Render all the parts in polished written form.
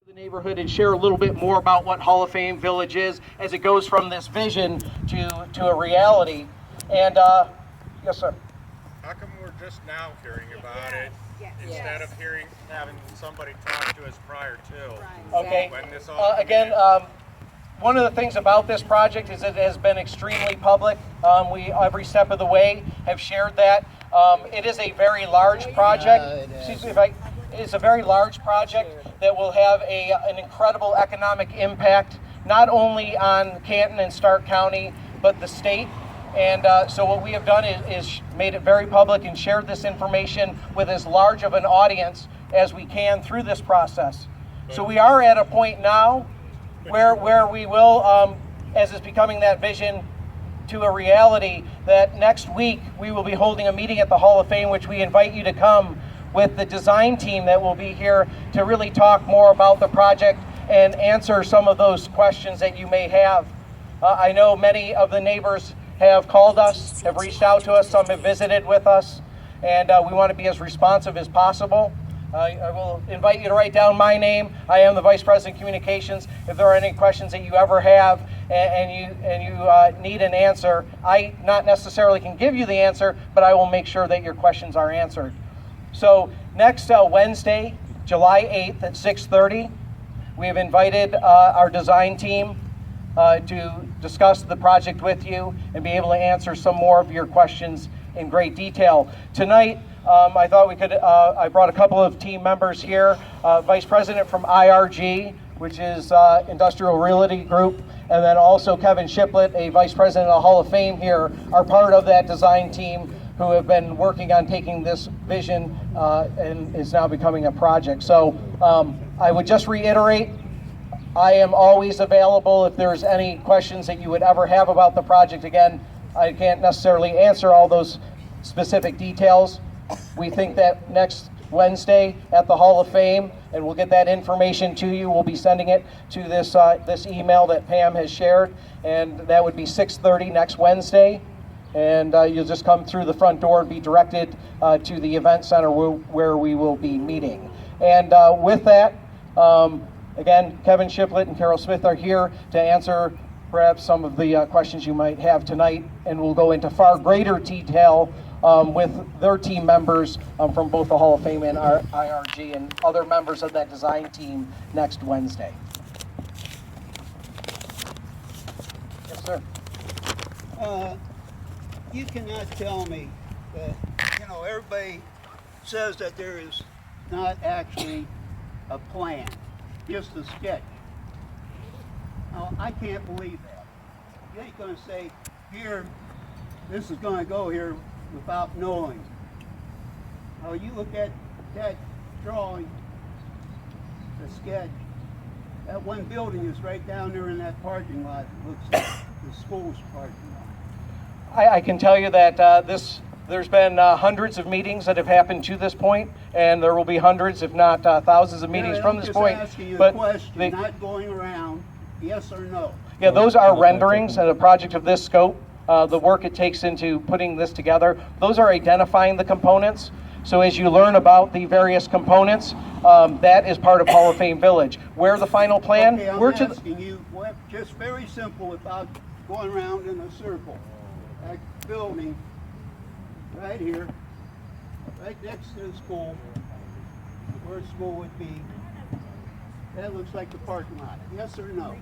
the neighborhood and share a little bit more about what Hall of Fame Village is as it goes from this vision to a reality. And yes, sir. How come we're just now hearing about it instead of having somebody talk to us prior to? Okay. When this all Again, one of the things about this project is it has been extremely public. We, every step of the way, have shared that. It is a very large project. It's a very large project that will have an incredible economic impact, not only on Canton and Stark County, but the state. And so what we have done is made it very public and shared this information with as large of an audience as we can through this process. So we are at a point now where we will, as it's becoming that vision to a reality, that next week we will be holding a meeting at the Hall of Fame, which we invite you to come with the design team that will be here to really talk more about the project and answer some of those questions that you may have. I know many of the neighbors have called us, have reached out to us, some have visited with us, and we want to be as responsive as possible. I will invite you to write down my name. I am the Vice President of Communications. If there are any questions that you ever have and you need an answer, I not necessarily can give you the answer, but I will make sure that your questions are answered. So next Wednesday, July 8th at 6:30, we have invited our design team to discuss the project with you and be able to answer some more of your questions in great detail. Tonight, I thought we could, I brought a couple of team members here, Vice President from IRG, which is Industrial Realty Group, and then also Kevin Shiplett, a Vice President of the Hall of Fame here, are part of that design team who have been working on taking this vision and is now becoming a project. So I would just reiterate, I am always available if there's any questions that you would ever have about the project. Again, I can't necessarily answer all those specific details. We think that next Wednesday at the Hall of Fame, and we'll get that information to you. We'll be sending it to this email that Pam has shared, and that would be 6:30 next Wednesday. And you'll just come through the front door and be directed to the event center where we will be meeting. And with that, again, Kevin Shiplett and Carol Smith are here to answer perhaps some of the questions you might have tonight, and we'll go into far greater detail with their team members from both the Hall of Fame and our IRG and other members of that design team next Wednesday. Yes, sir. You cannot tell me that, everybody says that there is not actually a plan, just a sketch. Now, I can't believe that. You ain't going to say, here, this is going to go here without knowing. Now, you look at that drawing, the sketch, that one building is right down there in that parking lot. It looks like the school's parking lot. I can tell you that there's been hundreds of meetings that have happened to this point, and there will be hundreds, if not thousands of meetings from this point. I'm just asking you a question, not going around, yes or no. Yeah, those are renderings at a project of this scope. The work it takes into putting this together, those are identifying the components. So as you learn about the various components, that is part of Hall of Fame Village. Where the final plan? Okay, I'm asking you, just very simple, without going around in a circle. That building right here, right next to the school, where the school would be, that looks like the parking lot. Yes or no?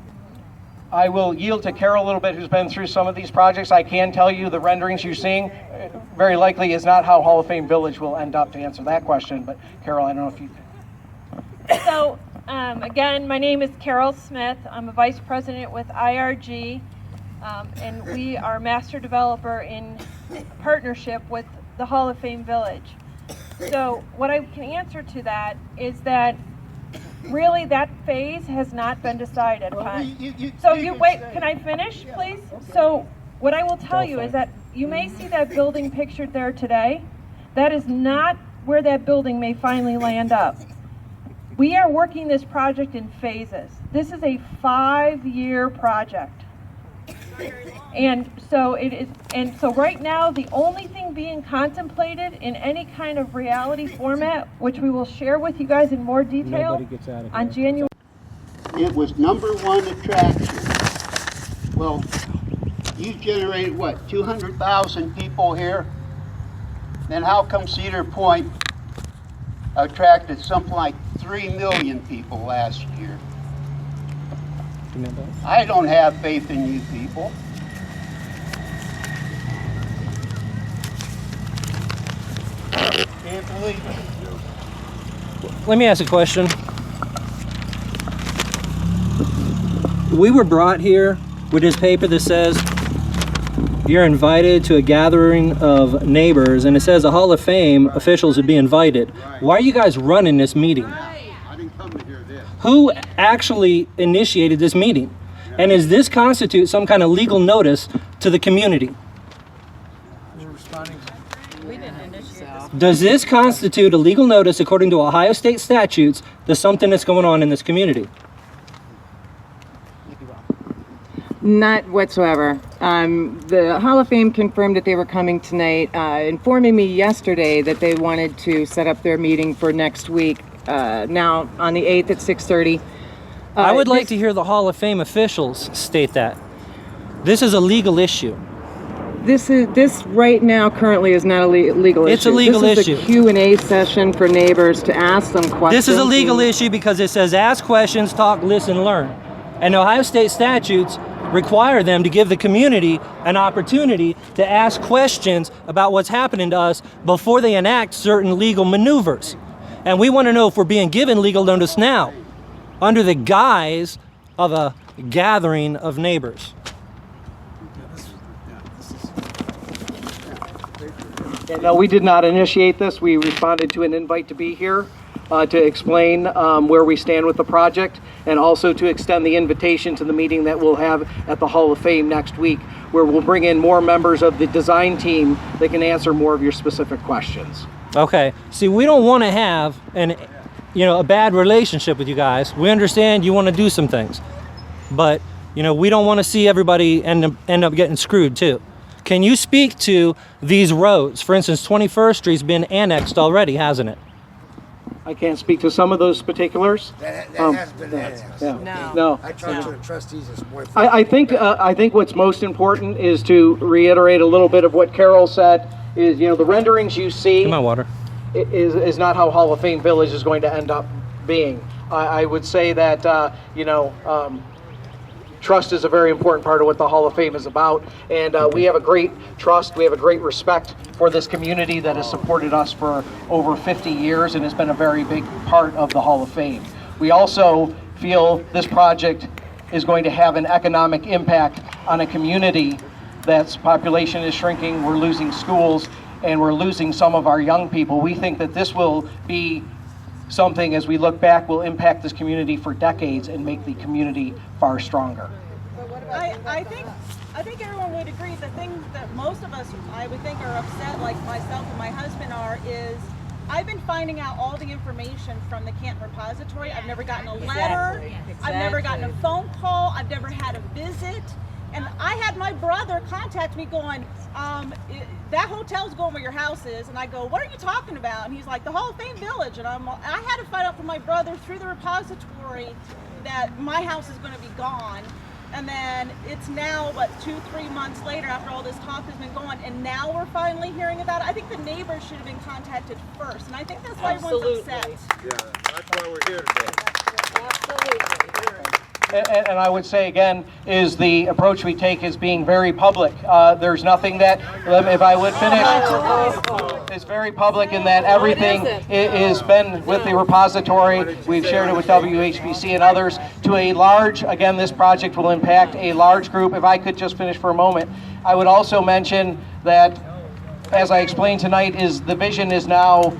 I will yield to Carol a little bit, who's been through some of these projects. I can tell you the renderings you're seeing very likely is not how Hall of Fame Village will end up, to answer that question. But Carol, I don't know if you can. So again, my name is Carol Smith. I'm a vice president with IRG, and we are master developer in partnership with the Hall of Fame Village. So what I can answer to that is that really that phase has not been decided upon. Wait, can I finish, please? Okay. So what I will tell you is that you may see that building pictured there today. That is not where that building may finally land up. We are working this project in phases. This is a 5-year project. And so it is, and so right now the only thing being contemplated in any kind of reality format, which we will share with you guys in more detail on January. it was #1 attraction. Well, you generated what, 200,000 people here? Then how come Cedar Point attracted something like 3 million people last year? I don't have faith in you people. Can't believe it. Let me ask a question. We were brought here with this paper that says you're invited to a gathering of neighbors, and it says the Hall of Fame officials would be invited. Why are you guys running this meeting? I didn't come to hear this. Who actually initiated this meeting? And does this constitute some kind of legal notice to the community? Does this constitute a legal notice according to Ohio state statutes to something that's going on in this community? Not whatsoever. The Hall of Fame confirmed that they were coming tonight, informing me yesterday that they wanted to set up their meeting for next week, now on the 8th at 6:30. I would like to hear the Hall of Fame officials state that. This is a legal issue. This right now currently is not a legal issue. It's a legal issue. This is a Q&A session for neighbors to ask them questions. This is a legal issue because it says ask questions, talk, listen, learn. And Ohio state statutes require them to give the community an opportunity to ask questions about what's happening to us before they enact certain legal maneuvers. And we want to know if we're being given legal notice now under the guise of a gathering of neighbors. No, we did not initiate this. We responded to an invite to be here to explain where we stand with the project, and also to extend the invitation to the meeting that we'll have at the Hall of Fame next week, where we'll bring in more members of the design team that can answer more of your specific questions. Okay. See, we don't want to have a bad relationship with you guys. We understand you want to do some things, but we don't want to see everybody end up getting screwed too. Can you speak to these roads? For instance, 21st Street's been annexed already, hasn't it? I can't speak to some of those particulars. That has been annexed. No. I talked to the trustees this morning. I think what's most important is to reiterate a little bit of what Carol said. Is the renderings you see. Come on, water. Is not how Hall of Fame Village is going to end up being. I would say that trust is a very important part of what the Hall of Fame is about, and we have a great trust, we have a great respect for this community that has supported us for over 50 years and has been a very big part of the Hall of Fame. We also feel this project is going to have an economic impact on a community that's population is shrinking, we're losing schools, and we're losing some of our young people. We think that this will be something, as we look back, will impact this community for decades and make the community far stronger. I think everyone would agree the thing that most of us, I would think, are upset, like myself and my husband are, is I've been finding out all the information from the Canton repository. I've never gotten a letter. Exactly. I've never gotten a phone call. I've never had a visit. And I had my brother contact me going, that hotel's going where your house is. And I go, what are you talking about? And he's like, the Hall of Fame Village. And I had to find out from my brother through the repository that my house is going to be gone. And then it's now, 2-3 months later after all this talk has been going, and now we're finally hearing about it. I think the neighbors should have been contacted first. And I think that's why everyone's upset. Yeah, that's why we're here today. And I would say again, is the approach we take is being very public. There's nothing that, if I would finish, is very public in that everything is been with the repository. We've shared it with WHBC and others to a large, again, this project will impact a large group. If I could just finish for a moment, I would also mention that, as I explained tonight, is the vision is now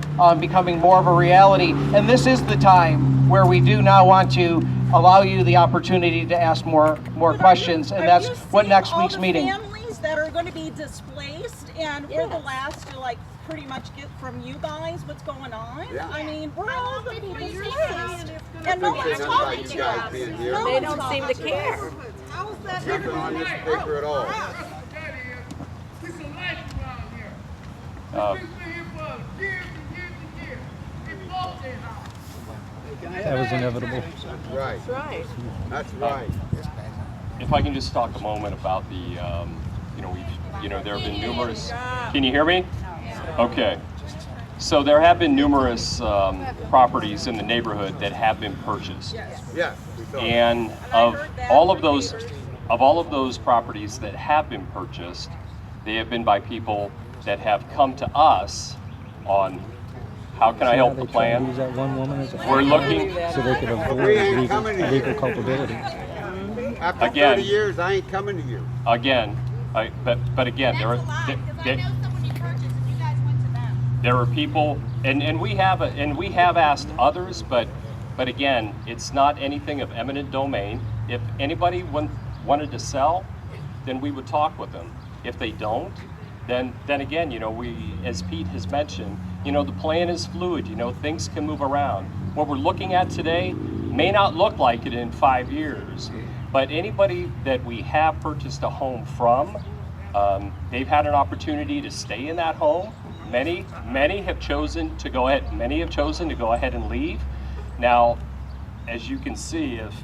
becoming more of a reality. And this is the time where we do now want to allow you the opportunity to ask more questions, and that's what next week's meeting. Families that are going to be displaced, and we're the last to pretty much get from you guys what's going on. Yeah. I mean, we're all the people displaced, and no one's talking to us. They don't seem to care. How is that Nothing on this paper at all. Can I That was say inevitable. something? Right. That's right. That's right. If I can just talk a moment about the, there have been numerous. Can you hear me? Okay. So there have been numerous properties in the neighborhood that have been purchased, Yes. We saw. and of all of those properties that have been purchased, they have been by people that have come to us on how can I help the They try to plan. use that one woman as a We're looking. so they could We avoid ain't legal, coming to you. legal culpability. After Again. 30 years, I ain't coming to you. Again, but again, That's a lie, because I know someone you purchased and you guys went to them. there are people, and we have asked others, but again, it's not anything of eminent domain. If anybody wanted to sell, then we would talk with them. If they don't, then again, we, as Pete has mentioned, the plan is fluid. Things can move around. What we're looking at today may not look like it in 5 years, but anybody that we have purchased a home from, they've had an opportunity to stay in that home. Many have chosen to go ahead. Many have chosen to go ahead and leave. Now, as you can see, if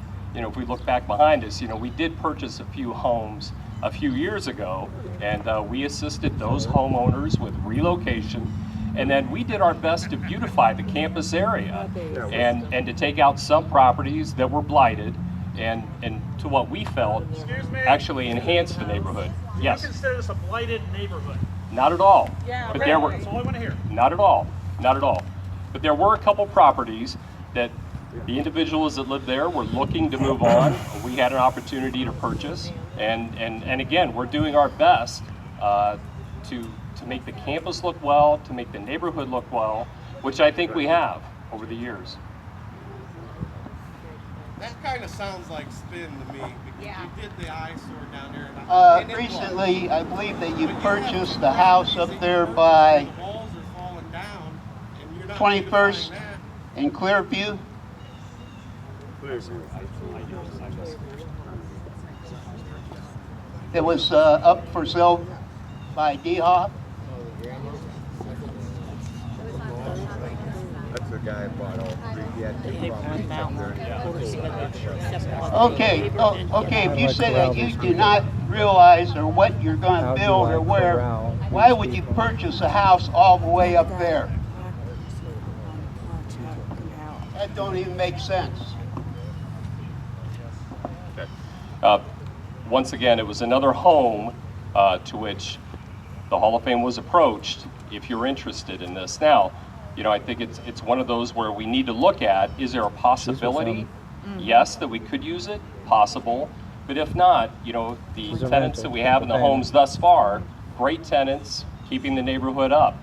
we look back behind us, we did purchase a few homes a few years ago, and we assisted those homeowners with relocation. And then we did our best to beautify the campus area and to take out some properties that were blighted and to what we felt Excuse me? actually enhanced the neighborhood. Yes, You consider this a blighted neighborhood? not at all. Yeah. But there were That's all I want to hear. not at all. But there were a couple properties that the individuals that lived there were looking to move on. We had an opportunity to purchase, and again, we're doing our best to make the campus look well, to make the neighborhood look well, which I think we have over the years. That kind of sounds like spin to me, because you did the eyesore down there. And Recently, I believe that you purchased the house up there by the walls are falling down, and you're not 21st beautifying that. in Clearview. It was up for sale by D-Hop. That's the guy who bought all three. He had two properties up there. Okay, if you say that you do not realize or what you're going to build or where, why would you purchase a house all the way up there? That don't even make sense. Once again, it was another home to which the Hall of Fame was approached. If you're interested in this now, I think it's one of those where we need to look at, is there a possibility? Yes, that we could use it, possible. But if not, the tenants that we have in the homes thus far, great tenants, keeping the neighborhood up.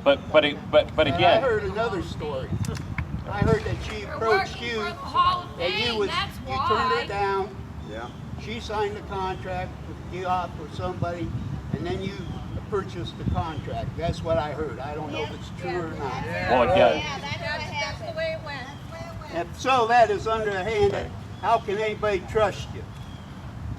But And I again, heard another story. I heard that she approached you and you turned it down. Yeah. She signed the contract with D-Hop or somebody, and then you purchased the contract. That's what I heard. I don't know if it's true or not. well, again, That's the way it went. If so, that is underhanded. How can anybody trust you?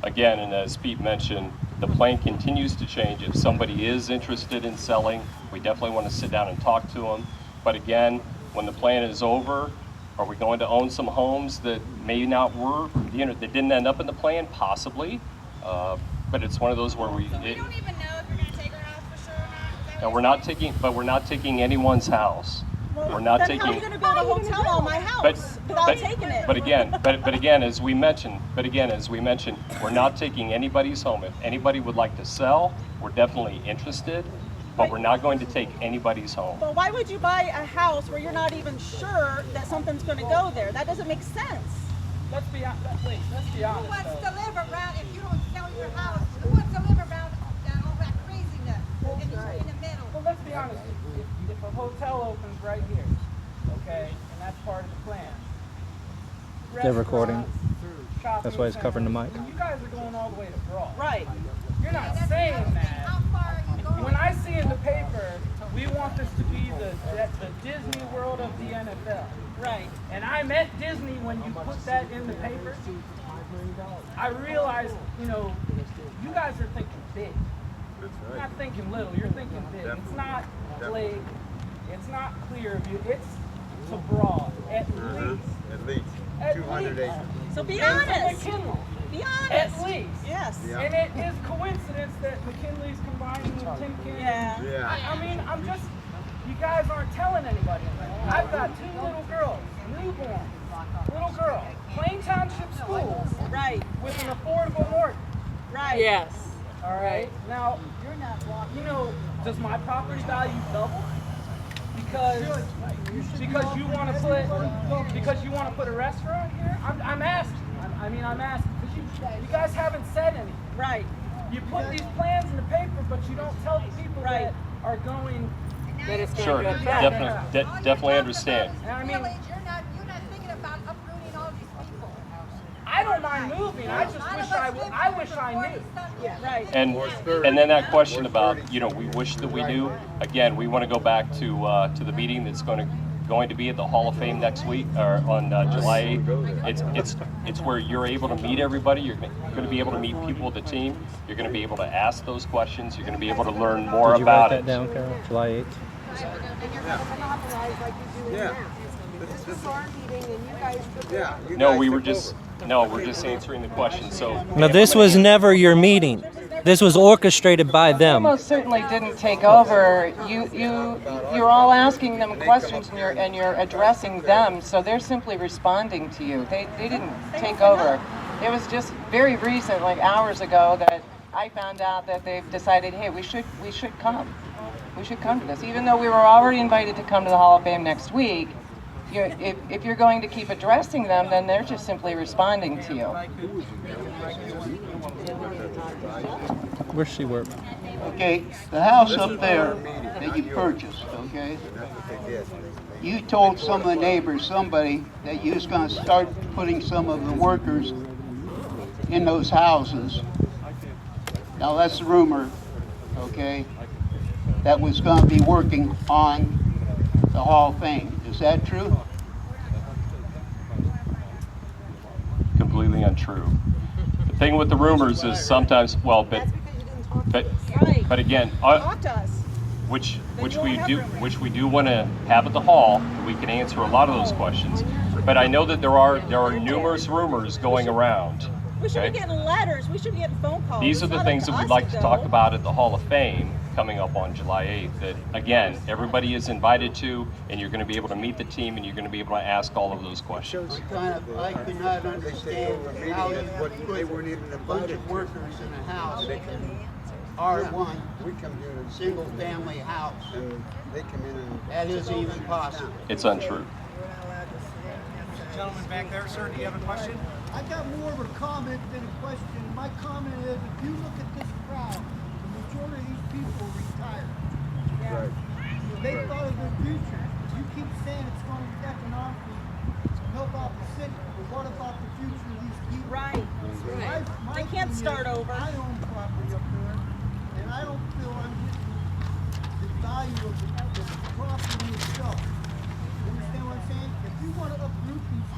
again, and as Pete mentioned, the plan continues to change. If somebody is interested in selling, we definitely want to sit down and talk to them. But again, when the plan is over, are we going to own some homes that may not work, that didn't end up in the plan? Possibly. But it's one of those where We don't even know if you're going to take our house for sure or not. and we're not taking anyone's house. We're not Then taking. how are you going to build a hotel on my house without taking it? But again, as we mentioned, we're not taking anybody's home. If anybody would like to sell, we're definitely interested, but we're not going to take anybody's home. But why would you buy a house where you're not even sure that something's going to go there? That doesn't make sense. Let's be honest. Who wants to live around, if you don't sell your house, who wants to live around all that craziness in the middle? Well, let's be honest. If a hotel opens right here, okay, and that's part of the plan. They're recording. Restaurants, shopping That's why it's covering the mic. centers, You guys are going all the way to Broad. Right. You're not saying that. How far are you going? When I see in the paper, we want this to be the Disney World of the NFL. Right. And I meant Disney when you put that in the paper. I realized, you guys are thinking big. You're not thinking little, you're thinking big. It's not Blake, it's not Clearview, it's to Broad, at least. At least At 200 least. acres. So be And to honest. McKinley. Be honest. At least. Yes. Yeah. And it is coincidence that McKinley's combining with Timken. Yeah. Yeah. I mean, I'm just, you guys aren't telling anybody. I've got 2 little girls, newborn, little girl, Plain Township schools Right. with an affordable mortgage. Right. Yes. All right. Now, you know, does my property value double? Because you want to put a restaurant here? I'm asking. I'm asking because you guys haven't said anything. Right. You put these plans in the paper, but you don't tell the people that are going. That it's going Sure, to affect. definitely understand. I mean, Village, you're not thinking about uprooting all these people. I don't mind moving. I just wish I knew. Yeah. Right. And then that question about, we wish that we knew. Again, we want to go back to the meeting that's going to be at the Hall of Fame next week or on July 8th. It's where you're able to meet everybody. You're going to be able to meet people of the team. You're going to be able to ask those questions. You're going to be able to learn more Did you about write it. that down, Carol? July 8th. And you're going to monopolize like you do Yeah. now. This was our meeting and you guys took it. Yeah. you No, guys we're took just answering the question. So No, this was never your meeting. This was orchestrated by them. Almost certainly didn't take over. You're all asking them questions and you're addressing them, so they're simply responding to you. They didn't take over. It was just very recent, like hours ago, that I found out that they've decided, hey, we should come. We should come to this, even though we were already invited to come to the Hall of Fame next week. If you're going to keep addressing them, then they're just simply responding to you. Where's she work? Okay, the house up there that you purchased, okay? You told some of the neighbors, somebody, that you was gonna start putting some of the workers in those houses. Now that's the rumor, okay? That was gonna be working on the Hall of Fame. Is that true? completely untrue. The thing with the rumors is sometimes, well, but again, Talk to us. which we do want to have at the hall. We can answer a lot of those questions. But I know that there are numerous rumors going around. We should okay? be getting letters. We should be getting phone calls. These are It's the not things up that to we'd us like to go. talk about at the Hall of Fame coming up on July 8th. That again, everybody is invited to, and you're going to be able to meet the team, and you're going to be able to ask all of those questions. I could not understand how you put a bunch of workers in a house, R1, single family house. That isn't even possible. It's untrue. Gentleman back there, sir, do you have a question? I got more of a comment than a question. My comment is, if you look at this crowd, the majority of these people are retired. Right. They thought of their future. You keep saying it's going to economically help out the city, but what about the future of these people? Right. They can't start over. I own property up there, and I don't feel I'm getting the value of the property itself. You understand what I'm saying? If you want to uproot these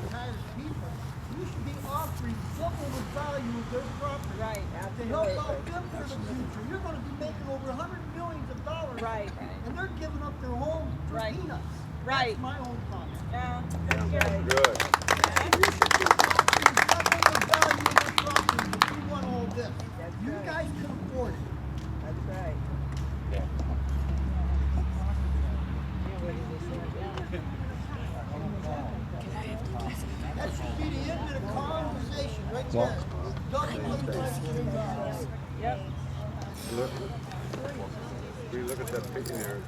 retired people, you should be offering double the value of their property. Right. To help out them for the future. You're going to be making over $100 million. Right. And they're giving up their homes for peanuts. Right. That's my own comment. Yeah. Good. You should be offering double the value of their property if you want all this. You guys can afford it. That's right. That should be the end of the conversation right there. Double the value. Yep. Look, we look at that picture there.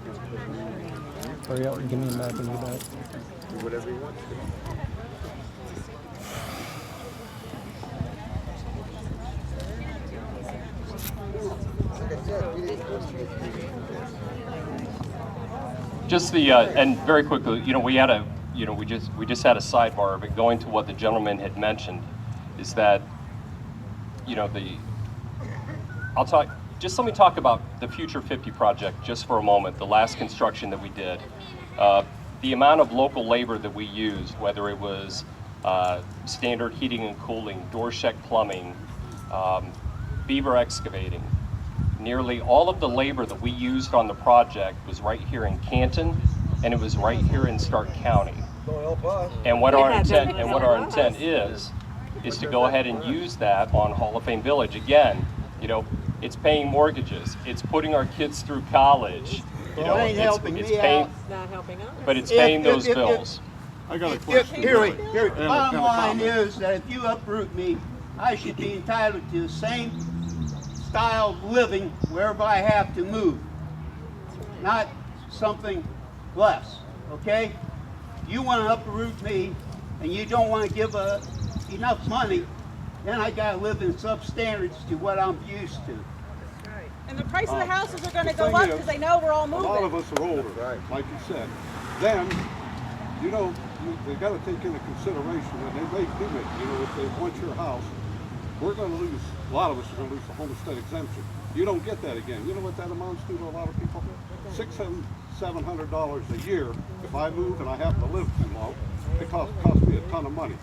Hurry up and give me a map and do that. Do whatever he wants to. Like I said, we didn't Just the and very quickly, we had a, we just had a sidebar, but going to what the gentleman had mentioned, is that, let me talk about the Future 50 project just for a moment. The last construction that we did, the amount of local labor that we used, whether it was standard heating and cooling, Dorsheck plumbing, Beaver excavating. Nearly all of the labor that we used on the project was right here in Canton and it was right here in Stark County. And what our intent is to go ahead and use that on Hall of Fame Village. Again, you know, it's paying mortgages, it's putting our kids through college. You know, ain't helping it's me paying, out. Not helping us. but it's paying those bills. I got a question. Here, And bottom a line comment. is that if you uproot me, I should be entitled to the same style of living wherever I have to move, not something less, okay? You want to uproot me and you don't want to give enough money, then I got to live in substandards to what I'm used to. And the price of the houses are going to the go thing up is, because they know we're all A moving. lot of us are older, like you said. Then, you know, they got to take into consideration when they make do it. You know, if they want your house, we're going to lose. A lot of us are going to lose the homestead exemption. You don't get that again. You know what that amounts to a lot of people? $600-700 a year. If I move and I happen to live too long, it costs me a ton of money.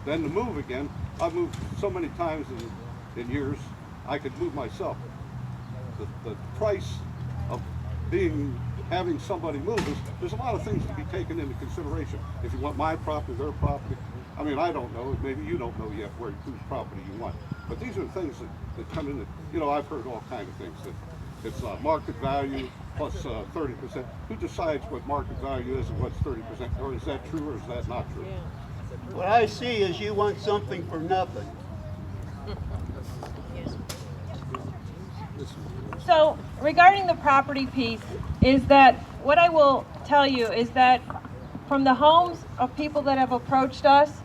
Then to move again, I've moved so many times in years, I could move myself. The price of having somebody move there's a lot of things to be taken into consideration. If you want my property, their property, I mean, I don't know, maybe you don't know yet whose property you want. But these are things that come in, you know, I've heard all kinds of things. That it's market value plus 30%. Who decides what market value is and what's 30%? Or is that true or is that not true? What I see is you want something for nothing. So regarding the property piece, is that what I will tell you is that from the homes of people that have approached us,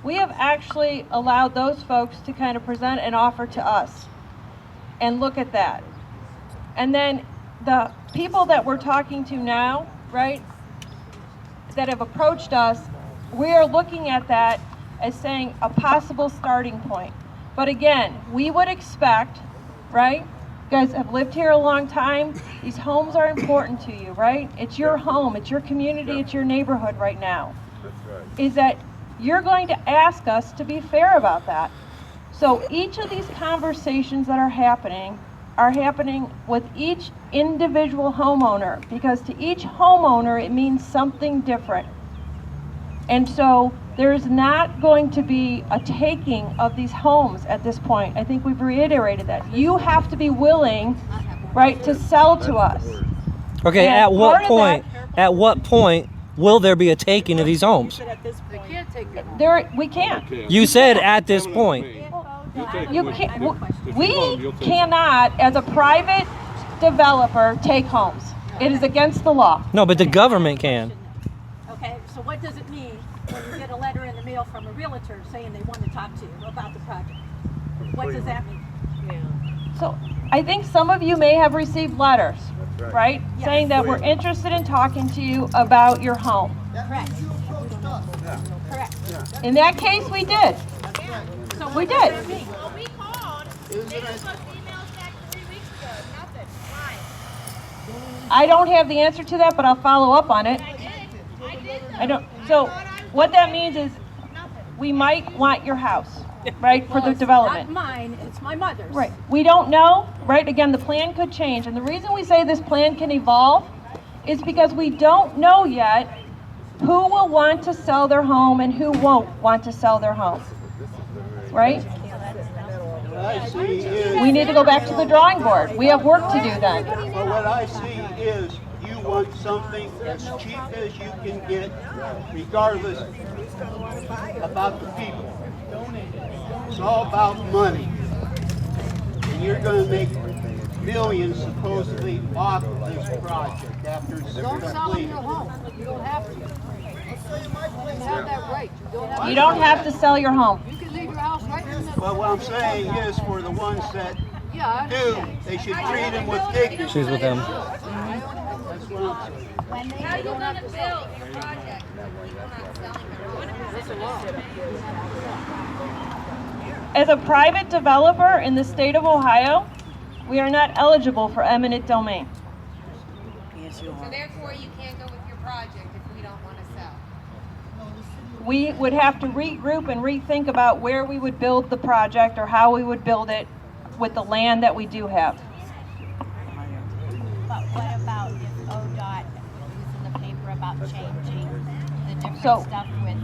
we have actually allowed those folks to kind of present an offer to us and look at that. And then the people that we're talking to now, right, that have approached us, we are looking at that as saying a possible starting point. But again, we would expect, right? You guys have lived here a long time. These homes are important to you, right? It's your home, it's your community, it's your neighborhood right now. That's right. Is that you're going to ask us to be fair about that. So each of these conversations that are happening with each individual homeowner, because to each homeowner it means something different. And so there's not going to be a taking of these homes at this point. I think we've reiterated that. You have to be willing, right, to sell to us. Okay, And at what part of point? that- At what point will there be a taking of these homes? They can't take them. We can't. You said at this point. You can't. We cannot, as a private developer, take homes. It is against the law. No, but the government can. Okay, so what does it mean when you get a letter in the mail from a realtor saying they want to talk to you about the project? What does that mean? So I think some of you may have received letters, That's right? Saying that we're interested in talking to you about your home. Correct. Correct. In that case, we did. So We what does did. that mean? Well, we called. They were supposed to email us back 3 weeks ago. Nothing. Why? I don't have the answer to that, but I'll follow up on it. I did. I don't. So what that means is we might want your house, right, for Well, the it's development. not mine, it's my mother's. Right. We don't know, right? Again, the plan could change. And the reason we say this plan can evolve is because we don't know yet who will want to sell their home and who won't want to sell their home. Right? What I see is, We need to go back to the drawing board. We have work to do then. well, what I see is you want something as cheap as you can get, regardless about the people. It's all about money. And you're going to make millions supposedly off of this project after it's Don't sell them completed. your home. You don't have to. You have that right. You don't have to sell your home. You can leave your house right in the middle. But what I'm saying is for the ones that Yeah, I do, understand. they should treat them with dignity. She's with them. That's what I'm saying. How are you going to build your project? People not selling their As a private developer in the state of Ohio, we are not eligible for eminent domain. So therefore, you can't go with your project if we don't want to sell. We would have to regroup and rethink about where we would build the project or how we would build it with the land that we do have. But what about if ODOT is in the paper about changing the different So- stuff with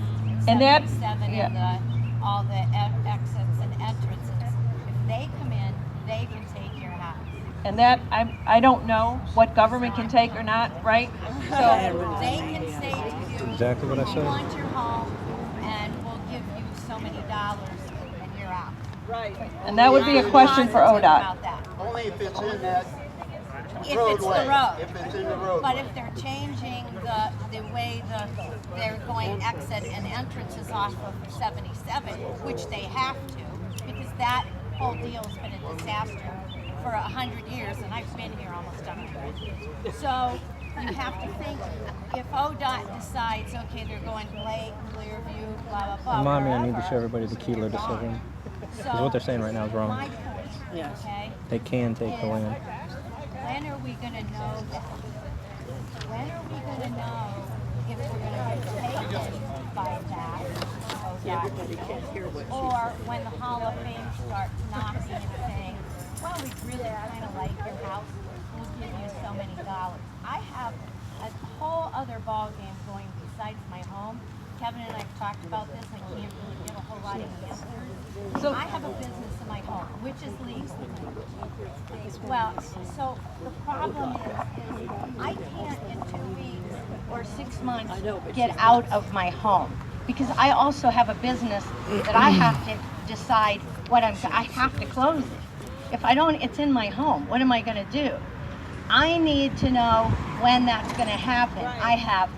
and that- 77 yeah. and all the exits and entrances. If they come in, they can take your house. And that, I don't know what government can take or not, right? So, They can say to you, Exactly what I we said. want your home and we'll give you so many dollars and you're out. Right. and that would be a question for Positive ODOT. about that. Only if it's in that If roadway. it's the road. If it's in the roadway. But if they're changing the way they're going exit and entrances off of 77, which they have to, because that whole deal's been a disaster for 100 years, and I've been here almost 100. So you have to think, if ODOT decides, okay, they're going Lake, Clearview, blah, blah, blah. Remind me, I need to wherever, show everybody the Keeler decision. Because what they're saying right now is my wrong. point, okay, They can take the land. when are we gonna know that? When are we gonna know if we're gonna be taken by that? Or when the Hall of Fame starts knocking and saying, well, we really kind of like your house, we'll give you so many dollars. I have a whole other ball game going besides my home. Kevin and I have talked about this, and I can't really give a whole lot of answers. So- I have a business in my home, which is legal. Well, so the problem is I can't in 2 weeks or 6 months get out of my home, because I also have a business that I have to decide I have to close it. If I don't, it's in my home. What am I going to do? I need to know when that's going to happen. I have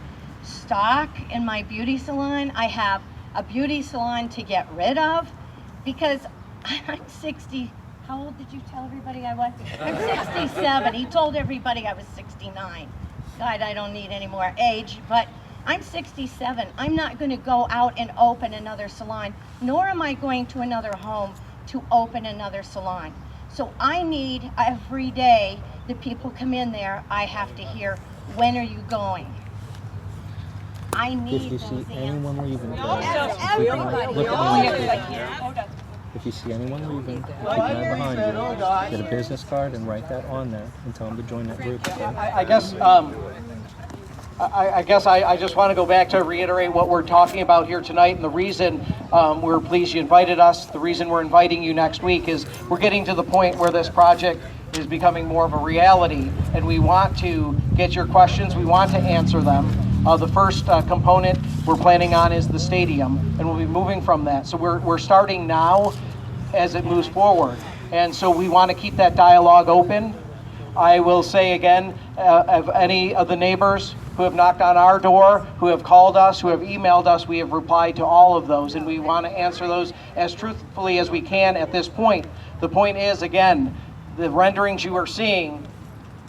stock in my beauty salon. I have a beauty salon to get rid of, because I'm 60. How old did you tell everybody I was? I'm 67. He told everybody I was 69. God, I don't need any more age, but I'm 67. I'm not going to go out and open another salon, nor am I going to another home to open another salon. So I need every day that people come in there, I have to hear, when are you going? I need If you those see answers. anyone leaving, Everybody. look at me. If you see anyone leaving, keep an eye behind you. Get a business card and write that on there and tell them to join that group. I guess I just want to go back to reiterate what we're talking about here tonight, and the reason we're pleased you invited us, the reason we're inviting you next week is we're getting to the point where this project is becoming more of a reality, and we want to get your questions, we want to answer them. The first component we're planning on is the stadium, and we'll be moving from that. So we're starting now as it moves forward, and so we want to keep that dialogue open. I will say again, of any of the neighbors who have knocked on our door, who have called us, who have emailed us, we have replied to all of those, and we want to answer those as truthfully as we can at this point. The point is, again, the renderings you are seeing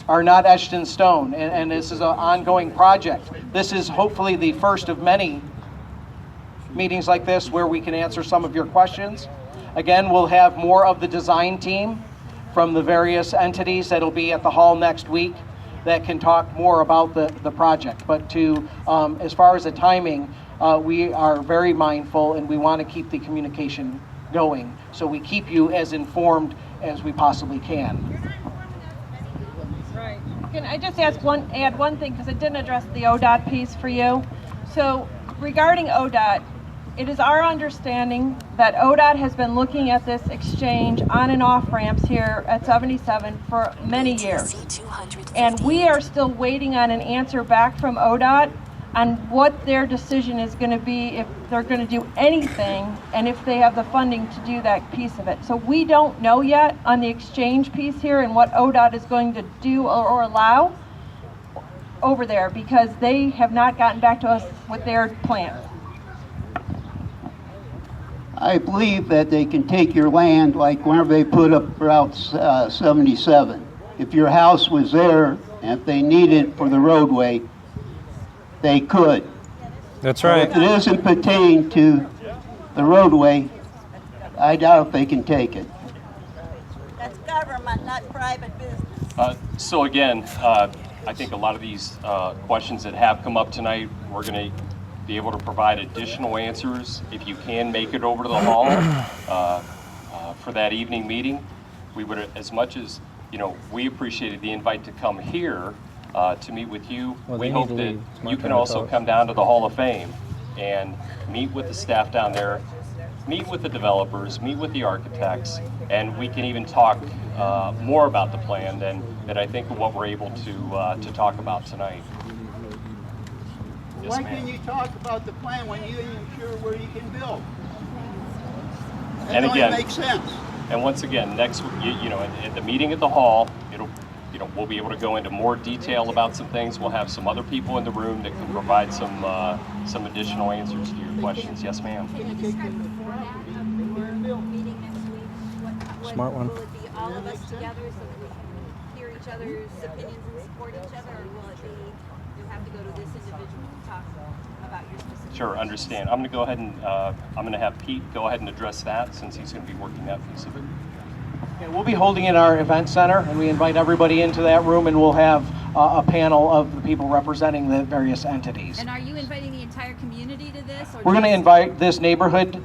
are not etched in stone, and this is an ongoing project. This is hopefully the first of many meetings like this where we can answer some of your questions. Again, we'll have more of the design team from the various entities that'll be at the hall next week that can talk more about the project. But as far as the timing, we are very mindful, and we want to keep the communication going, so we keep you as informed as we possibly can. Right. Can I just add one thing, because I didn't address the ODOT piece for you. So regarding ODOT, it is our understanding that ODOT has been looking at this exchange on and off ramps here at 77 for many years. And we are still waiting on an answer back from ODOT on what their decision is going to be, if they're going to do anything, and if they have the funding to do that piece of it. So we don't know yet on the exchange piece here and what ODOT is going to do or allow over there, because they have not gotten back to us with their plan. I believe that they can take your land like whenever they put up Route 77. If your house was there and if they needed it for the roadway, they could. That's right. If it doesn't pertain to the roadway, I doubt if they can take it. That's government, not private business. So again, I think a lot of these questions that have come up tonight, we're going to be able to provide additional answers if you can make it over to the hall for that evening meeting. We would, as much as, we appreciated the invite to come here, to meet with you. Well, We they hope need to that leave. It's my you turn can to also talk. come down to the Hall of Fame and meet with the staff down there, meet with the developers, meet with the architects, and we can even talk more about the plan than I think what we're able to talk about tonight. Yes, Why ma'am. can you talk about the plan when you ain't sure where you can build? That And only again, makes sense. And once again, next, you know, at the meeting at the hall, we'll be able to go into more detail about some things. We'll have some other people in the room that can provide some additional answers to your questions. Yes, ma'am. Can you describe the format of your meeting next week? Smart one. Will it be all of us together so that we can hear each other's opinions and support each other, or will it be you have to go to this individual to talk about your specific? Sure, understand. I'm going to go ahead and I'm going to have Pete go ahead and address that since he's going to be working that piece of it. Okay, we'll be holding in our event center, and we invite everybody into that room, and we'll have a panel of the people representing the various entities. And are you inviting the entire community to this? Or We're going to just- invite this neighborhood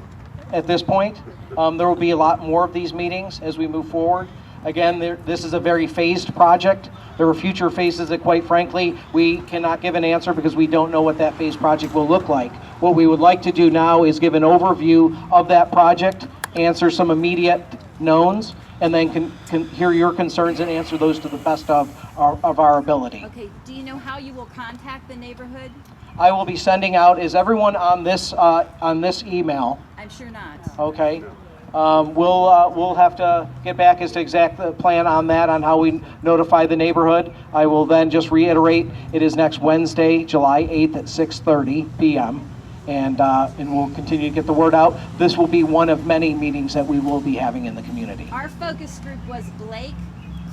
at this point. There will be a lot more of these meetings as we move forward. Again, this is a very phased project. There are future phases that, quite frankly, we cannot give an answer because we don't know what that phase project will look like. What we would like to do now is give an overview of that project, answer some immediate knowns, and then can hear your concerns and answer those to the best of our ability. Okay, do you know how you will contact the neighborhood? I will be sending out, is everyone on this email? I'm sure not. Okay. We'll have to get back as to exact plan on that, on how we notify the neighborhood. I will then just reiterate, it is next Wednesday, July 8th at 6:30 p.m. And we'll continue to get the word out. This will be one of many meetings that we will be having in the community. Our focus group was Blake,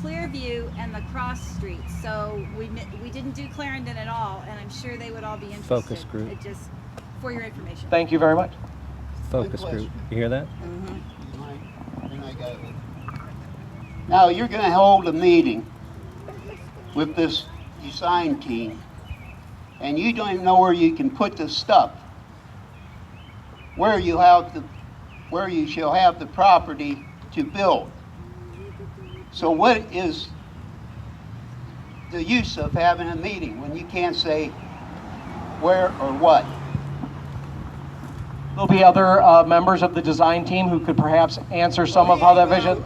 Clearview, and the cross streets. So we didn't do Clarendon at all, and I'm sure they would all be interested. Focus group. It just for your information. Thank you very much. Focus group. You hear that? Now, you're going to hold a meeting with this design team, and you don't even know where you can put the stuff, where you shall have the property to build. So what is the use of having a meeting when you can't say where or what? There'll be other members of the design team who could perhaps answer some of how that vision.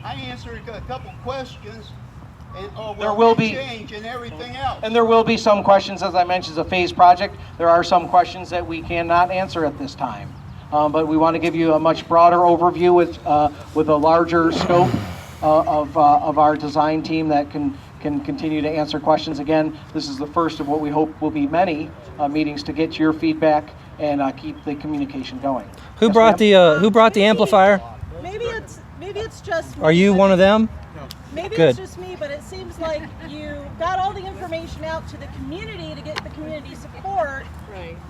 I answered a couple questions, and There will be- change and everything else. And there will be some questions, as I mentioned, it's a phased project. There are some questions that we cannot answer at this time. But we want to give you a much broader overview with a larger scope of our design team that can continue to answer questions. Again, this is the first of what we hope will be many meetings to get your feedback and keep the communication going. Who Yes, brought ma'am? the amplifier? Maybe it's just me. Are you one of them? Maybe Good. it's just me, but it seems like you got all the information out to the community to get the community support,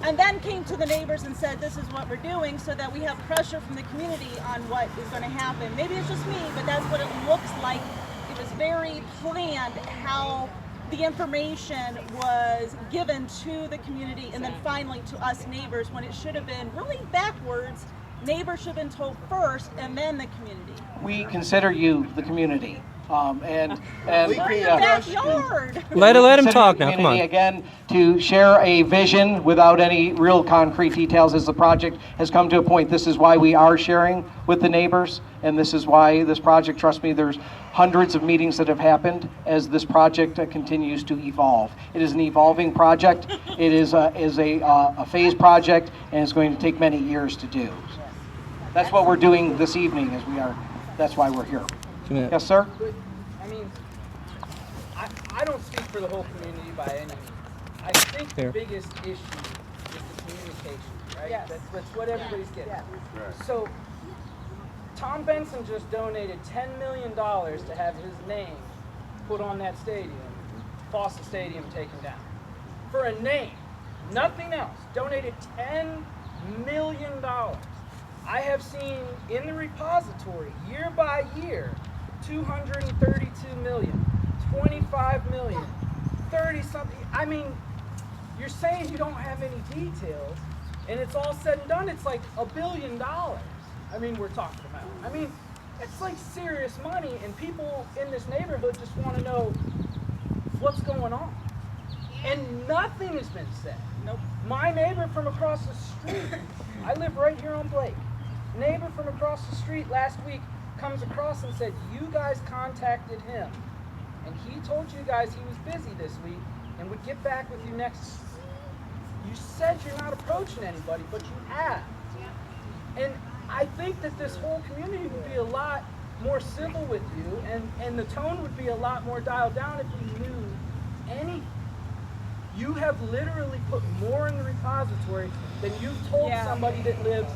and then came to the neighbors and said, this is what we're doing, so that we have pressure from the community on what is going to happen. Maybe it's just me, but that's what it looks like. It was very planned how the information was given to the community and then finally to us neighbors, when it should have been really backwards. Neighbors should have been told first and then the community. We consider you the community. And We're in your backyard. Let him Consider talk the now. Come on. community, again, to share a vision without any real concrete details as the project has come to a point. This is why we are sharing with the neighbors, and this is why this project, trust me, there's hundreds of meetings that have happened as this project continues to evolve. It is an evolving project. It is a phased project, and it's going to take many years to do. That's what we're doing this evening, that's why we're here. Yes, sir? I mean, I don't speak for the whole community by any means. I think the Here. biggest issue is the communication, right? Yes. That's what everybody's getting. Yeah. So, Tom Benson just donated $10 million to have his name put on that stadium, Fossa Stadium taken down. For a name, nothing else. Donated $10 million. I have seen in the repository, year by year, 232 million, 25 million, 30 something. I mean, you're saying you don't have any details, and it's all said and done, it's like $1 billion. I mean, we're talking about. I mean, it's like serious money, and people in this neighborhood just want to know what's going on. And nothing has been said. Nope. My neighbor from across the street, I live right here on Blake. Neighbor from across the street last week comes across and said, you guys contacted him. And he told you guys he was busy this week and would get back with you next. You said you're not approaching anybody, but you have. And I think that this whole community would be a lot more civil with you, and the tone would be a lot more dialed down if we knew anything. You have literally put more in the repository than you've told somebody that lives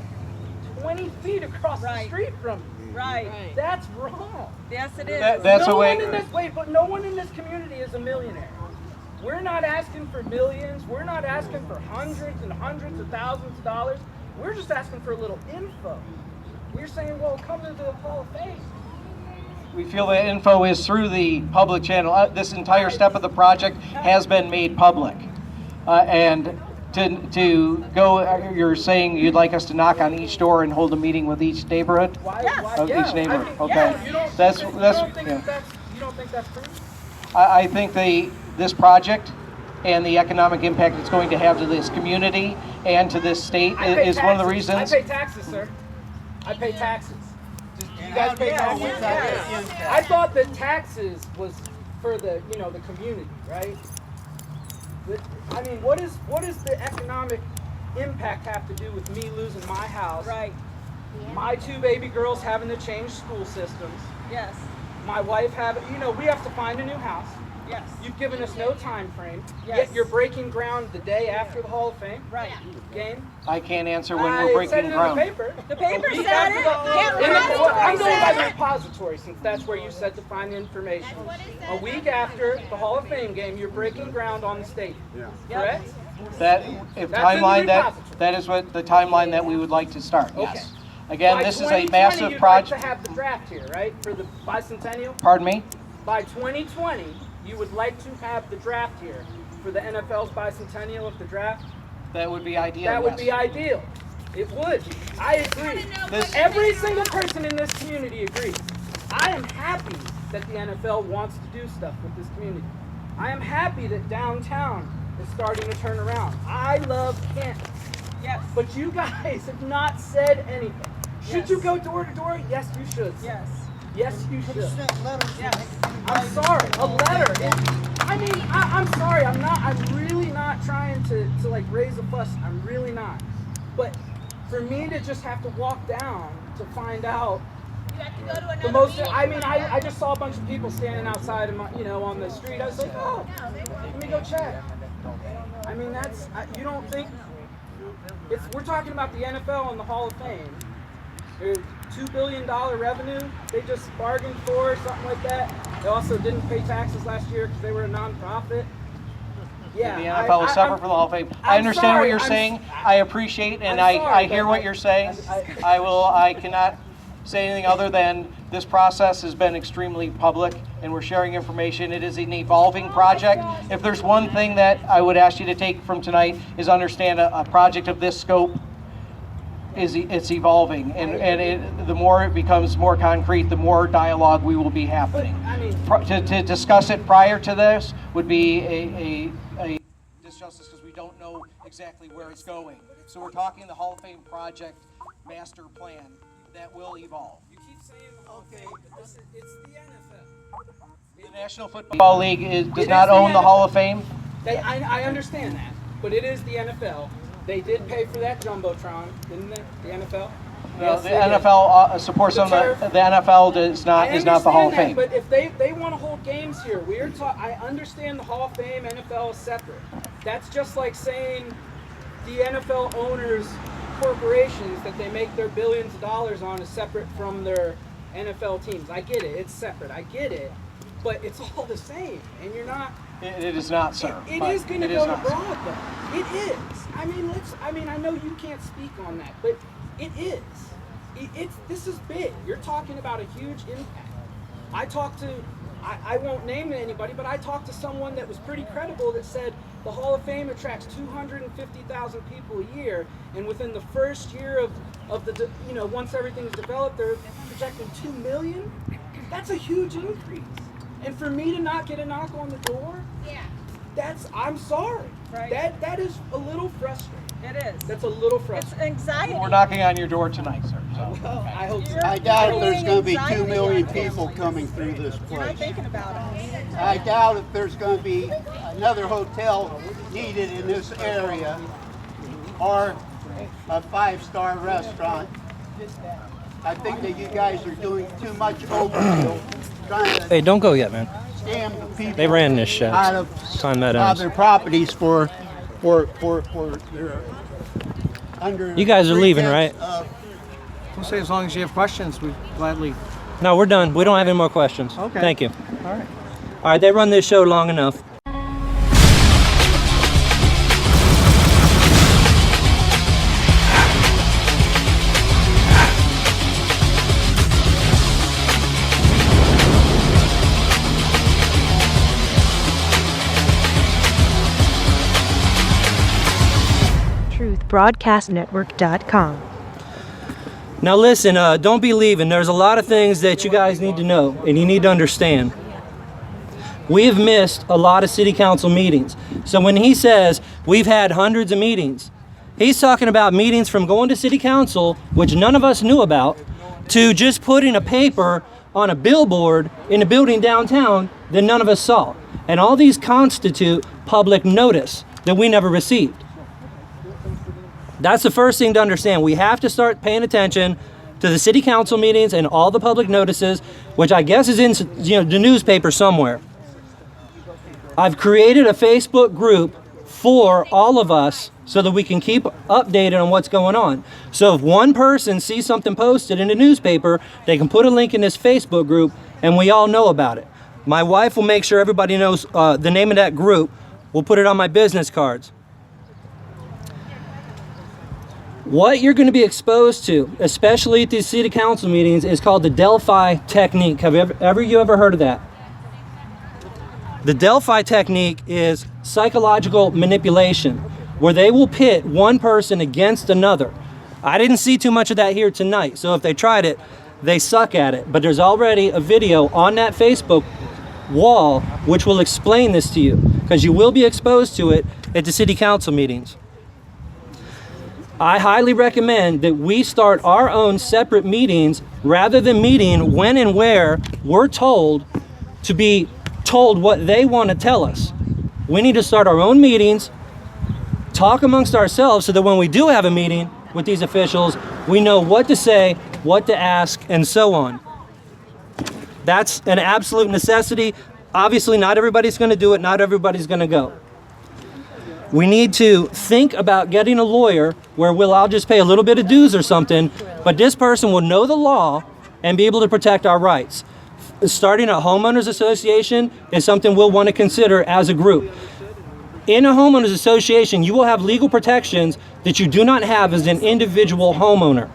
20 feet across the street from you. Right. That's wrong. Yes, it is. That's no a way. One in this, wait, but no one in this community is a millionaire. We're not asking for millions. We're not asking for hundreds and hundreds of thousands of dollars. We're just asking for a little info. We're saying, well, come to the Hall of Fame. We feel that info is through the public channel. This entire step of the project has been made public. And to go, you're saying you'd like us to knock on each door and hold a meeting with each neighborhood? Of each neighborhood. Okay. You don't think that's true? I think this project and the economic impact it's going to have to this community and to this state is one of the reasons. I pay taxes, sir. I pay taxes. You guys pay taxes? I thought that taxes was for the the community, right? I mean, what is the economic impact have to do with me losing my house? Right. My 2 baby girls having to change school systems. Yes. My wife we have to find a new house. Yes. You've given us no time frame. Yes. Yet you're breaking ground the day after the Hall of Fame. Right. Game. I can't answer when we're breaking ground. The paper said it. I'm going by the repository since that's where you said to find the information. A week after the Hall of Fame game, you're breaking ground on the stadium. Correct? That is what the timeline that we would like to start. Okay. Yes. Again, By this is a 2020, massive you'd project. like to have the draft here, right? For the bicentennial? Pardon me? By 2020, you would like to have the draft here for the NFL's bicentennial of the draft? That would be ideal. That would be ideal. It would. I agree. Every single person in this community agrees. I am happy that the NFL wants to do stuff with this community. I am happy that downtown is starting to turn around. I love Canton. Yes. But you guys have not said anything. Should you go door to door? Yes, you should. Yes. Yes, you should. Yes. I'm sorry. A letter. I'm sorry. I'm really not trying to like raise a fuss. I'm really not. But for me to just have to walk down to find out You have to go to another the most, meeting. I just saw a bunch of people standing outside of my, on the street. I was like, oh, let me go check. I mean, you don't think, we're talking about the NFL and the Hall of Fame. There's $2 billion revenue they just bargained for, something like that. They also didn't pay taxes last year because they were a non-profit. Yeah, the NFL is separate for the Hall of Fame. I understand what you're saying. I appreciate and I hear what you're saying. I cannot say anything other than this process has been extremely public and we're sharing information. It is an evolving project. If there's one thing that I would ask you to take from tonight is understand a project of this scope it's evolving, and the more it becomes more concrete, the more dialogue we will be happening. To discuss it prior to this would be a disjustice because we don't know exactly where it's going. So we're talking the Hall of Fame project master plan that will evolve. You keep saying the Hall of Fame, but it's the NFL. The National Football League does not own the Hall of Fame. I understand that, but it is the NFL. They did pay for that Jumbotron, didn't they? The NFL? No, Yes, the they did. NFL supports The some of turf. the NFL is not the Hall of Fame. But if they want to hold games here, I understand the Hall of Fame, NFL is separate. That's just like saying the NFL owners, corporations that they make their billions of dollars on is separate from their NFL teams. I get it, it's separate. I get it, but it's all the same, and you're not. It is not, sir. It is going to go abroad, though. It is. I mean, I know you can't speak on that, but it is. This is big. You're talking about a huge impact. I won't name anybody, but I talked to someone that was pretty credible that said the Hall of Fame attracts 250,000 people a year, and within the first year of the, once everything's developed, they're projecting 2 million. That's a huge increase. And for me to not get a knock on the door, I'm sorry. Right. That is a little frustrating. It is. That's a little frustrating. It's anxiety. We're knocking on your door tonight, sir. So. Well, I hope so. I doubt if there's going to be 2 Anxiety million on people families. coming through this You're not place. thinking about it. I doubt if there's going to be another hotel needed in this area or a 5-star restaurant. I think that you guys are doing too much overkill, trying to Hey, don't go yet, man. scam the people They ran this shit. out of Time that ends. their properties for their under. You guys are leaving, pretense right? of- We'll say as long as you have questions, we gladly. No, we're done. We don't have any more questions. Okay. Thank you. All right. All right, they run this show long enough. truthbroadcastnetwork.com. Now listen, don't be leaving. There's a lot of things that you guys need to know and you need to understand. We have missed a lot of city council meetings. So when he says we've had hundreds of meetings, he's talking about meetings from going to city council, which none of us knew about, to just putting a paper on a billboard in a building downtown that none of us saw. And all these constitute public notice that we never received. That's the first thing to understand. We have to start paying attention to the city council meetings and all the public notices, which I guess is in the newspaper somewhere. I've created a Facebook group for all of us so that we can keep updated on what's going on. So if one person sees something posted in the newspaper, they can put a link in this Facebook group and we all know about it. My wife will make sure everybody knows the name of that group. We'll put it on my business cards. What you're going to be exposed to, especially at these city council meetings, is called the Delphi technique. Have you ever heard of that? The Delphi technique is psychological manipulation, where they will pit one person against another. I didn't see too much of that here tonight, so if they tried it, they suck at it. But there's already a video on that Facebook wall which will explain this to you, because you will be exposed to it at the city council meetings. I highly recommend that we start our own separate meetings rather than meeting when and where we're told to be told what they want to tell us. We need to start our own meetings, talk amongst ourselves so that when we do have a meeting with these officials, we know what to say, what to ask, and so on. That's an absolute necessity. Obviously, not everybody's going to do it. Not everybody's going to go. We need to think about getting a lawyer where we'll all just pay a little bit of dues or something, but this person will know the law and be able to protect our rights. Starting a homeowners association is something we'll want to consider as a group. In a homeowners association, you will have legal protections that you do not have as an individual homeowner.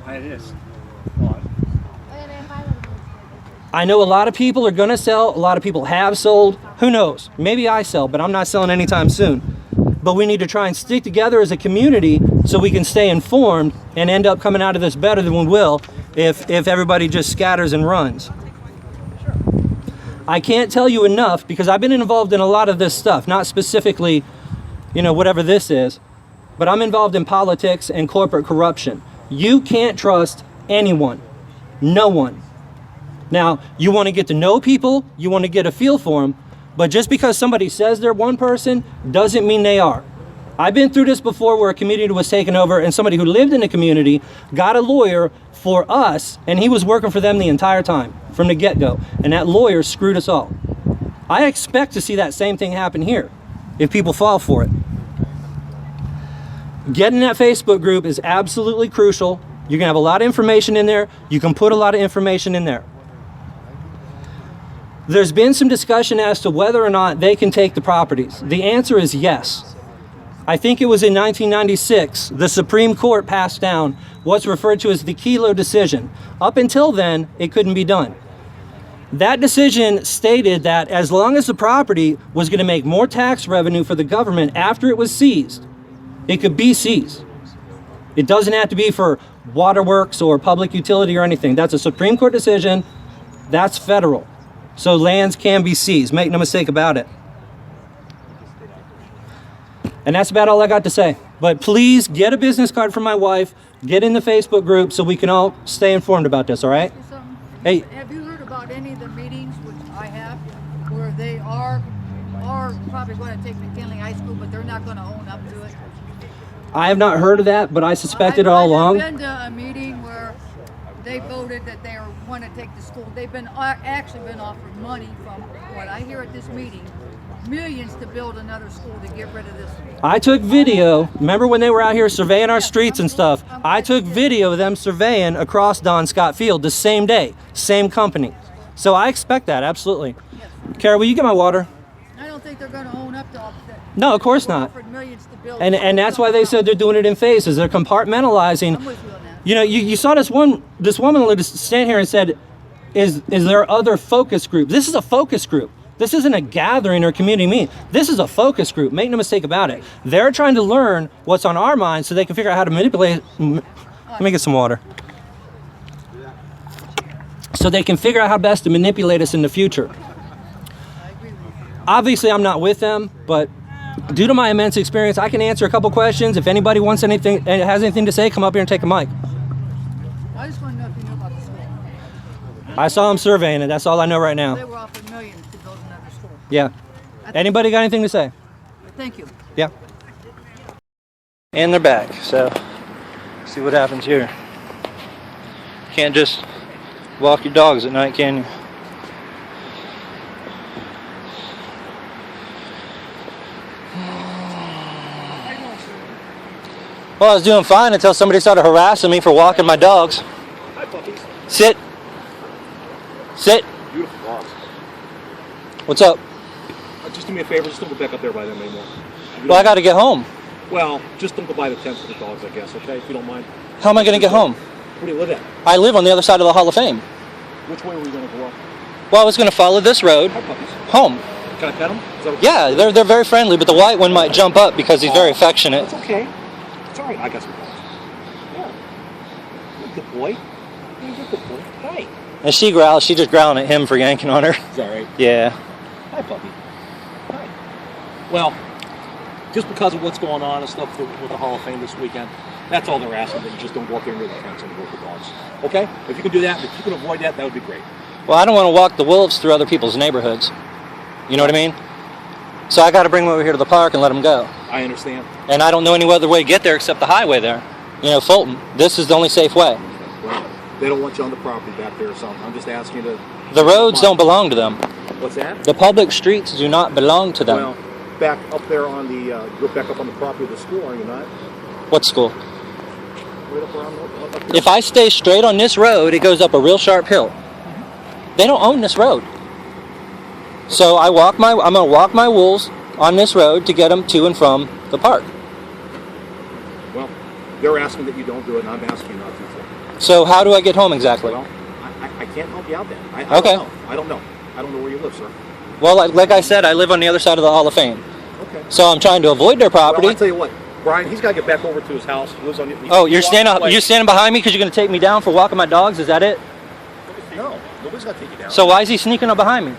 I know a lot of people are going to sell, a lot of people have sold. Who knows? Maybe I sell, but I'm not selling anytime soon. But we need to try and stick together as a community so we can stay informed and end up coming out of this better than we will if everybody just scatters and runs. I can't tell you enough because I've been involved in a lot of this stuff, not specifically, whatever this is, but I'm involved in politics and corporate corruption. You can't trust anyone, no one. Now, you want to get to know people, you want to get a feel for them, but just because somebody says they're one person doesn't mean they are. I've been through this before where a community was taken over and somebody who lived in the community got a lawyer for us and he was working for them the entire time from the get-go, and that lawyer screwed us all. I expect to see that same thing happen here if people fall for it. Getting that Facebook group is absolutely crucial. You can have a lot of information in there. You can put a lot of information in there. There's been some discussion as to whether or not they can take the properties. The answer is yes. I think it was in 1996, the Supreme Court passed down what's referred to as the Kelo decision. Up until then, it couldn't be done. That decision stated that as long as the property was going to make more tax revenue for the government after it was seized, it could be seized. It doesn't have to be for waterworks or public utility or anything. That's a Supreme Court decision. That's federal. So lands can be seized. Make no mistake about it. And that's about all I got to say. But please get a business card from my wife. Get in the Facebook group so we can all stay informed about this, all right? Hey. Have you heard about any of the meetings, which I have, where they are probably going to take McKinley High School, but they're not going to own up to it? I have not heard of that, but I suspected it all along. I've been to a meeting where they voted that they want to take the school. They've been actually been offered money from what I hear at this meeting, millions to build another school to get rid of this. I took video. Remember when they were out here surveying our streets and stuff? I took video of them surveying across Don Scott Field the same day, same company. So I expect that, absolutely. Yes. Kara, will you get my water? I don't think they're going to own up to all that. No, of course not. Offered millions to build. And that's why they said they're doing it in phases. They're compartmentalizing. I'm with you on that. You know, you saw this woman stand here and said, is there other focus groups? This is a focus group. This isn't a gathering or community meeting. This is a focus group. Make no mistake about it. They're trying to learn what's on our minds so they can figure out how to manipulate. Let me get some water. So they can figure out how best to manipulate us in the future. Obviously, I'm not with them, but due to my immense experience, I can answer a couple questions. If anybody wants anything and has anything to say, come up here and take a mic. I just want to know if you know about the school. I saw them surveying it. That's all I know right now. They were offered millions to build another school. Yeah. Anybody got anything to say? Thank you. Yeah. And they're back, so see what happens here. Can't just walk your dogs at night, can you? Well, I was doing fine until somebody started harassing me for walking my dogs. Hi, puppies. Sit. Sit. Beautiful dogs. What's up? Just do me a favor, just don't go back up there by them anymore. Well, I got to get home. Well, just don't go by the tents for the dogs, I guess, okay? If you don't mind. How am I going to get home? Where do you live at? I live on the other side of the Hall of Fame. Which way were you going to go up? Well, I was going to follow this road home. Can I pet them? Yeah, they're very friendly, but the white one might jump up because he's very affectionate. It's okay. It's all right. I got some dogs. Yeah. You're a good boy. You're a good boy. Hi. And she growls. She just growling at him for yanking on her. Is that right? Yeah. Hi, puppy. Hi. Well, just because of what's going on and stuff with the Hall of Fame this weekend, that's all they're asking, that you just don't go up there near the fence and work the dogs. Okay? If you can do that, if you can avoid that, that would be great. Well, I don't want to walk the wolves through other people's neighborhoods. You know what I mean? So I got to bring them over here to the park and let them go. I understand. And I don't know any other way to get there except the highway there. You know, Fulton. This is the only safe way. Well, they don't want you on the property back there or something. I'm just asking you to... The roads don't belong to them. What's that? The public streets do not belong to them. Well, back up there on the... go back up on the property of the school, are you not? What school? Right up around up there. If I stay straight on this road, it goes up a real sharp hill. They don't own this road. So I'm going to walk my wolves on this road to get them to and from the park. Well, they're asking that you don't do it, and I'm asking you not to. So how do I get home exactly? Well, I can't help you out there. I Okay. don't know. I don't know where you live, sir. Well, like I said, I live on the other side of the Hall of Fame. Okay. So I'm trying to avoid their property. Well, I'll tell you what, Brian, he's got to get back over to his house. He lives on the... Oh, you're standing behind me because you're going to take me down for walking my dogs? Is that it? No, nobody's got to take you down. So why is he sneaking up behind me?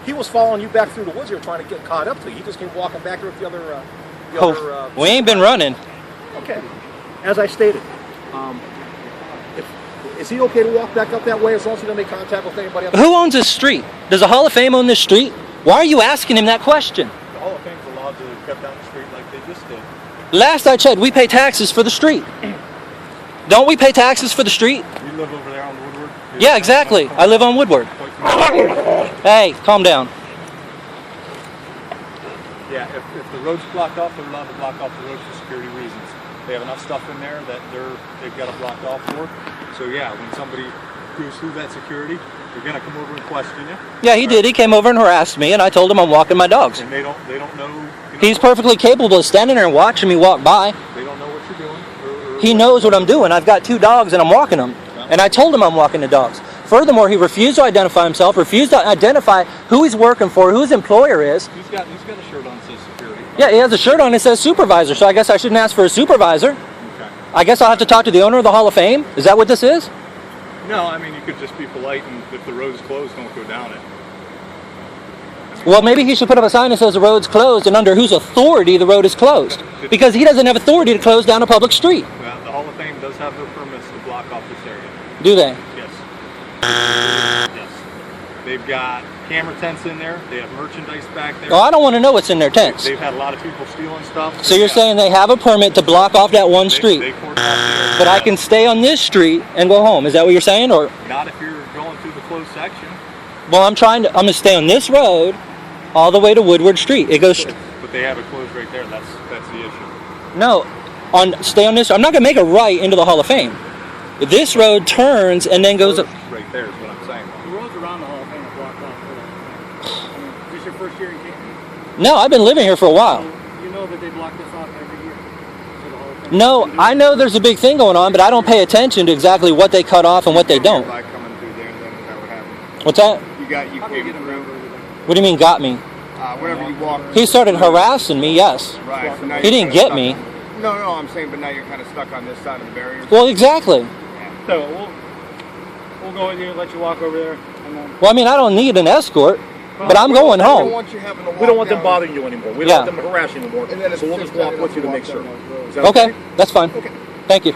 He was following you back through the woods. You were trying to get caught up to. He just came walking back there with the other... We ain't been running. Okay. As I stated, is he okay to walk back up that way as long as he doesn't make contact with anybody else? Who owns this street? Does the Hall of Fame own this street? Why are you asking him that question? The Hall of Fame's allowed to cut down the street like they just did. Last I checked, we pay taxes for the street. Don't we pay taxes for the street? You live over there on Woodward? Yeah, exactly. I live on Woodward. Hey, calm down. Yeah, if the road's blocked off, they're allowed to block off the road for security reasons. They have enough stuff in there that they've got it blocked off for. So yeah, when somebody goes through that security, they're gonna come over and question you. Yeah, he did. He came over and harassed me, and I told him I'm walking my dogs. And they don't know. You know, He's perfectly capable of standing there and watching me walk by. They don't know what you're doing. He knows what I'm doing. I've got 2 dogs and I'm walking them. And I told him I'm walking the dogs. Furthermore, he refused to identify himself, refused to identify who he's working for, who his employer is. He's got a shirt on that says security. Yeah, he has a shirt on that says supervisor, so I guess I shouldn't ask for a supervisor. Okay. I guess I'll have to talk to the owner of the Hall of Fame. Is that what this is? No, I mean, you could just be polite, and if the road is closed, don't go down it. Well, maybe he should put up a sign that says the road's closed and under whose authority the road is closed. Because he doesn't have authority to close down a public street. Well, the Hall of Fame does have their permits to block off this area. Do they? Yes. Yes. They've got camera tents in there. They have merchandise back there. Oh, I don't want to know what's in their tents. They've had a lot of people stealing stuff. So you're saying they have a permit to block off that one street? They cordon off the area. But I can stay on this street and go home. Is that what you're saying? Or Not if you're going through the closed section. well, I'm going to stay on this road all the way to Woodward Street. It goes But they have it closed right there. That's the issue. No, stay on this. I'm not going to make a right into the Hall of Fame. This road turns and then goes up. Right there is what I'm saying. The roads around the Hall of Fame are blocked off. Is this your first year in Canton? No, I've been living here for a while. You know that they block this off every year for the Hall of Fame? No, I know there's a big thing going on, but I don't pay attention to exactly what they cut off and what they don't. By coming through there, then that would happen. What's that? You came through. What do you mean got me? Whenever you walk. He started harassing me, yes. Right. So now He you're didn't kinda get me. stuck. No, I'm saying, but now you're kind of stuck on this side of the barrier. Well, exactly. So we'll go with you, let you walk over there, and then. Well, I mean, I don't need an escort, but I'm going I don't home. want you having to walk We don't want them down. bothering you anymore. We don't Yeah. want them harassing you anymore. And then So we'll just walk with you to make sure. Is that Okay, that's fine. Thank you.